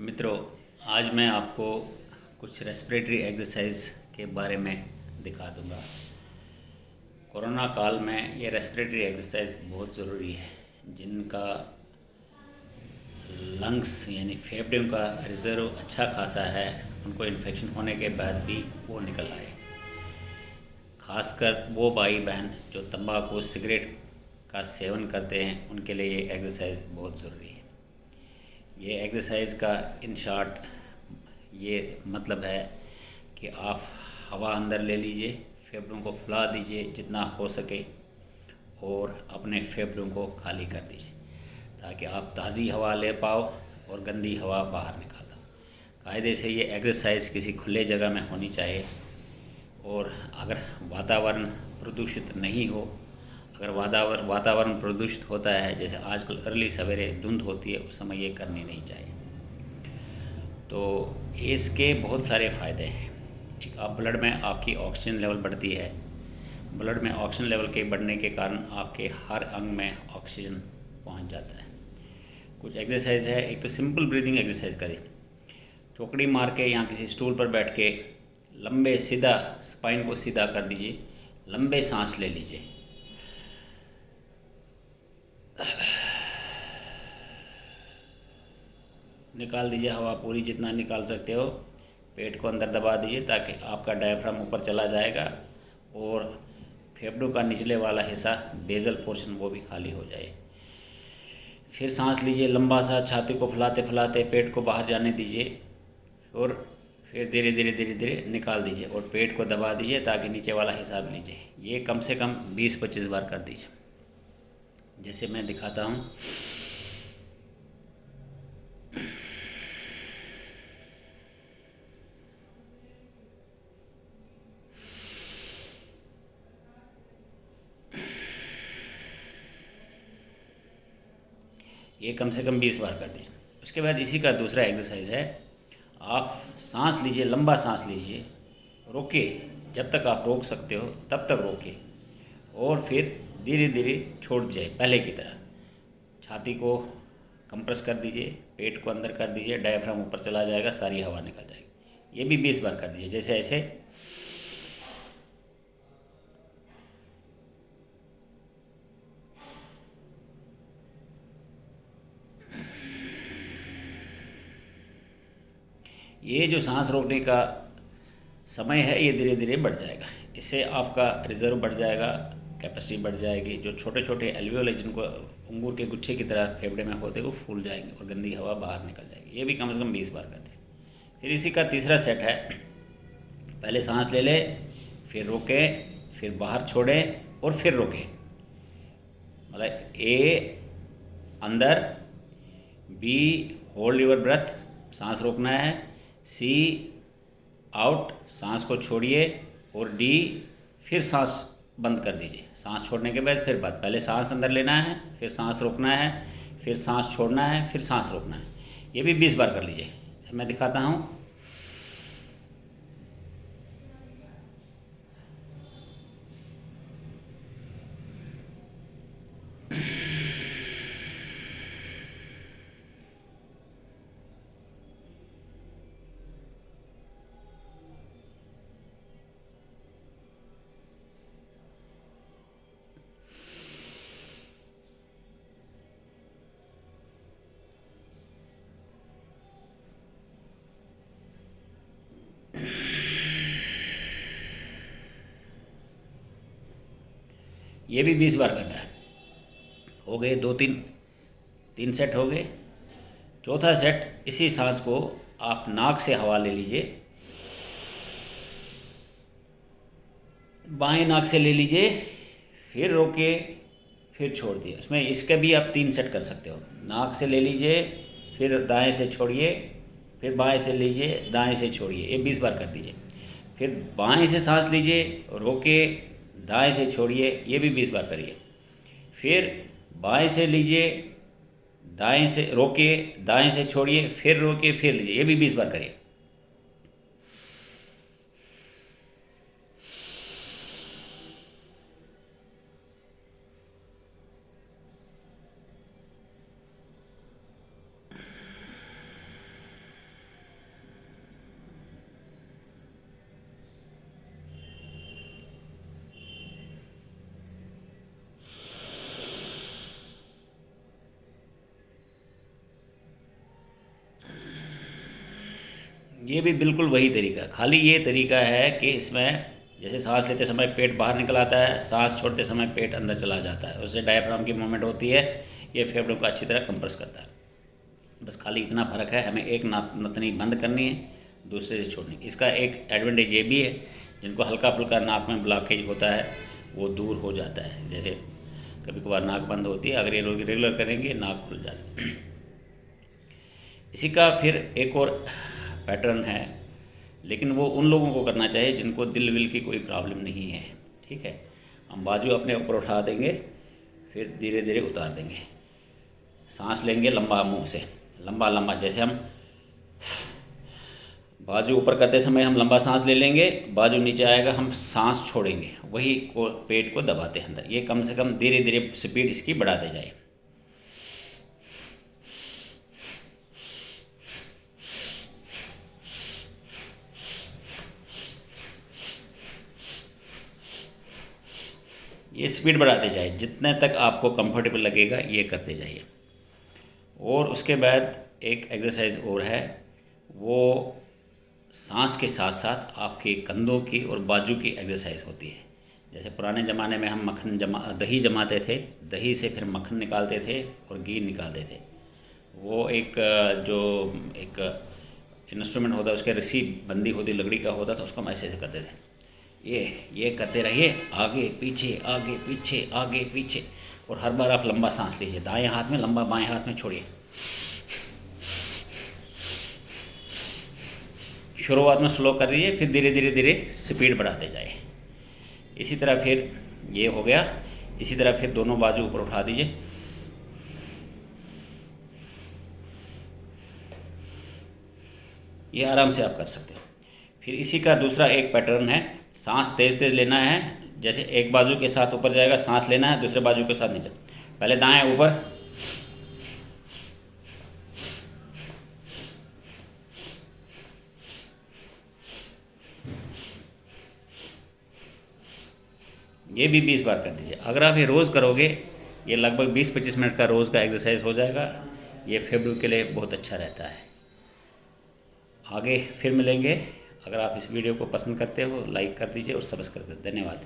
मित्रों, आज मैं आपको कुछ रेस्पिरेटरी एक्सरसाइज के बारे में दिखा दूंगा। कोरोना काल में ये रेस्पिरेटरी एक्सरसाइज बहुत ज़रूरी है। जिनका लंग्स यानी फेफड़ों का रिज़र्व अच्छा खासा है, उनको इन्फेक्शन होने के बाद भी वो निकल आए। खासकर वो भाई बहन जो तंबाकू सिगरेट का सेवन करते हैं, उनके लिए ये एक्सरसाइज बहुत ज़रूरी है। ये एक्सरसाइज का इन शॉर्ट ये मतलब है कि आप हवा अंदर ले लीजिए, फेफड़ों को फुला दीजिए जितना हो सके और अपने फेफड़ों को खाली कर दीजिए ताकि आप ताज़ी हवा ले पाओ और गंदी हवा बाहर निकाल दो। कायदे से ये एक्सरसाइज किसी खुले जगह में होनी चाहिए और अगर वातावरण प्रदूषित नहीं हो, अगर वातावरण प्रदूषित होता है, जैसे आजकल अर्ली सवेरे धुंध होती है, उस समय ये करनी नहीं चाहिए। तो इसके बहुत सारे फ़ायदे हैं। एक आप ब्लड में आपकी ऑक्सीजन लेवल बढ़ती है। ब्लड में ऑक्सीजन लेवल के बढ़ने के कारण आपके हर अंग में ऑक्सीजन पहुंच जाता है। कुछ एक्सरसाइज है। एक तो सिंपल ब्रीदिंग एक्सरसाइज करिए। चौकड़ी मार के या किसी स्टूल पर बैठ के लंबे सीधा स्पाइन को सीधा कर दीजिए, लंबे सांस ले लीजिए। निकाल दीजिए हवा पूरी, जितना निकाल सकते हो। पेट को अंदर दबा दीजिए ताकि आपका डायफ्राम ऊपर चला जाएगा और फेफड़ों का निचले वाला हिस्सा बेजल पोर्शन वो भी खाली हो जाए। फिर सांस लीजिए लंबा सा, छाती को फुलाते फुलाते पेट को बाहर जाने दीजिए और फिर धीरे धीरे धीरे धीरे निकाल दीजिए और पेट को दबा दीजिए ताकि नीचे वाला हिस्सा भी लीजिए। ये कम से कम 20-25 बार कर दीजिए। जैसे मैं दिखाता हूँ। ये कम से कम 20 बार कर दीजिए। उसके बाद इसी का दूसरा एक्सरसाइज है। आप सांस लीजिए, लंबा सांस लीजिए, रोकिए, जब तक आप रोक सकते हो तब तक रोकिए और फिर धीरे धीरे छोड़ दीजिए पहले की तरह। छाती को कंप्रेस कर दीजिए, पेट को अंदर कर दीजिए, डायफ्राम ऊपर चला जाएगा, सारी हवा निकल जाएगी। ये भी 20 बार कर दीजिए। जैसे ऐसे ये जो सांस रोकने का समय है ये धीरे धीरे बढ़ जाएगा। इससे आपका रिज़र्व बढ़ जाएगा, कैपेसिटी बढ़ जाएगी। जो छोटे छोटे एल्वियोल है, जिनको अंगूर के गुच्छे की तरह फेफड़े में होते हैं, वो फूल जाएंगे और गंदी हवा बाहर निकल जाएगी। ये भी कम से कम 20 बार करते हैं। फिर इसी का तीसरा सेट है। पहले सांस ले ले, फिर रोके, फिर बाहर छोड़े और फिर रोके। मतलब ए अंदर, बी होल्ड योर ब्रेथ, सांस रोकना है, सी आउट, सांस को छोड़िए, और डी फिर सांस बंद कर दीजिए। सांस छोड़ने के बाद फिर पहले सांस अंदर लेना है, फिर सांस रोकना है, फिर सांस छोड़ना है, फिर सांस रोकना है। ये भी 20 बार कर लीजिए। मैं दिखाता हूँ। ये भी 20 बार करना है। हो गए 3 सेट हो गए। चौथा सेट, इसी सांस को आप नाक से हवा ले लीजिए, बाएं नाक से ले लीजिए, फिर रोके, फिर छोड़ दिए। इसमें इसके भी आप 3 सेट कर सकते हो। नाक से ले लीजिए, फिर दाएं से छोड़िए, फिर बाएं से लीजिए, दाएं से छोड़िए। ये 20 बार कर दीजिए। फिर बाएं से सांस लीजिए, रोके, दाएं से छोड़िए। ये भी 20 बार करिए। फिर बाएं से लीजिए, दाएं से रोके, दाएं से छोड़िए, फिर रोके, फिर लीजिए। ये भी 20 बार करिए। ये भी बिल्कुल वही तरीका, खाली ये तरीका है कि इसमें जैसे सांस लेते समय पेट बाहर निकल आता है, सांस छोड़ते समय पेट अंदर चला जाता है, उससे डायफ्राम की मूवमेंट होती है, ये फेफड़ों को अच्छी तरह कंप्रेस करता है। बस खाली इतना फ़र्क है, हमें एक नथनी बंद करनी है, दूसरे से छोड़नी। इसका एक एडवांटेज ये भी है, जिनको हल्का फुल्का नाक में ब्लॉकेज होता है वो दूर हो जाता है। जैसे कभी कभार नाक बंद होती है, अगर ये लोग रेगुलर करेंगे नाक खुल जाता है। इसी का फिर एक और पैटर्न है, लेकिन वो उन लोगों को करना चाहिए जिनको दिल विल की कोई प्रॉब्लम नहीं है। ठीक है, हम बाजू अपने ऊपर उठा देंगे, फिर धीरे धीरे उतार देंगे, सांस लेंगे लंबा मुंह से, लंबा लंबा। जैसे हम बाजू ऊपर करते समय हम लंबा सांस ले लेंगे, बाजू नीचे आएगा हम सांस छोड़ेंगे, वही को पेट को दबाते हैं अंदर। ये कम से कम धीरे धीरे स्पीड इसकी बढ़ाते जाए। ये स्पीड बढ़ाते जाए, जितने तक आपको कंफर्टेबल लगेगा ये करते जाइए। और उसके बाद एक एक्सरसाइज और है, वो सांस के साथ साथ आपके कंधों की और बाजू की एक्सरसाइज होती है। जैसे पुराने ज़माने में हम दही जमाते थे, दही से फिर मक्खन निकालते थे और घी निकालते थे। वो एक जो एक इंस्ट्रूमेंट होता है, उसके रस्सी बंदी होती, लकड़ी का होता था, उसको हम ऐसे करते थे। ये करते रहिए, आगे पीछे आगे पीछे आगे पीछे। और हर बार आप लंबा सांस लीजिए, दाएं हाथ में लंबा, बाएं हाथ में छोड़िए। शुरुआत में स्लो कर दीजिए, फिर धीरे धीरे धीरे स्पीड बढ़ाते जाइए। इसी तरह फिर ये हो गया। इसी तरह फिर दोनों बाजू ऊपर उठा दीजिए, ये आराम से आप कर सकते हो। फिर इसी का दूसरा एक पैटर्न है, सांस तेज़ तेज़ लेना है। जैसे एक बाजू के साथ ऊपर जाएगा, सांस लेना है, दूसरे बाजू के साथ नीचे। पहले दाएं ऊपर, ये भी 20 बार कर दीजिए। अगर आप ये रोज़ करोगे, ये लगभग 20-25 मिनट का रोज़ का एक्सरसाइज हो जाएगा। ये फेफड़ों के लिए बहुत अच्छा रहता है। आगे फिर मिलेंगे। अगर आप इस वीडियो को पसंद करते हो लाइक कर दीजिए और सब्सक्राइब कर। धन्यवाद।